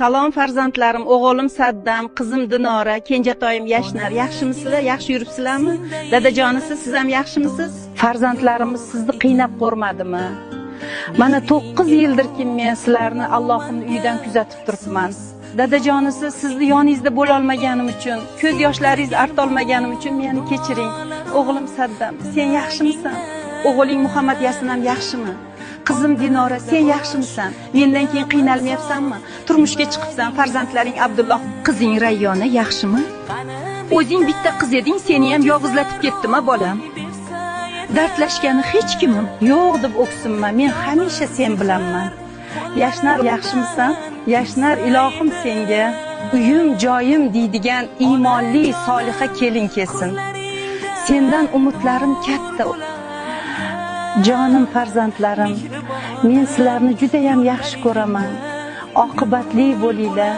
Salom farzandlarim, o'g'lim Saddam, qizim Dinora, kenjatoyim Yashnar. Yaxshimisizlar? Yaxshi yuribsizlarmi? Dadajonisiz, siz ham yaxshimisiz? Farzandlarimiz sizni qiynab qo'rmadimi? Mana 9 yildirki men sizlarni Allohimning uyidan kuzatib turibman. Dadajonisiz, sizni yoningizda bo'la olmaganim uchun, ko'z yoshlaringizni arta olmaganim uchun meni kechiring. O'g'lim Saddam, sen yaxshimisan? O'g'ling Muhammad Yasin ham yaxshimi? Qizim Dinora, sen yaxshimisan? Mendan keyin qiynalmayapsanmi? Turmushga chiqibsan, farzandlaring Abdulloh, qizing Rayyona yaxshimi? O'zing bitta qiz eding, seni ham yolg'izlatib ketdimi, bolam? Dardlashgani hech kimim yo'q deb o'ksinma, men hamisha sen bilanman. Yashnar, yaxshimisan? Yashnar, ilohim senga uyim, joyim deydigan iymonli, soliha kelin kelsin. Sendan umidlarim katta. Jonim farzandlarim, men sizlarni juda ham yaxshi ko'raman. Oqibatli bo'linglar.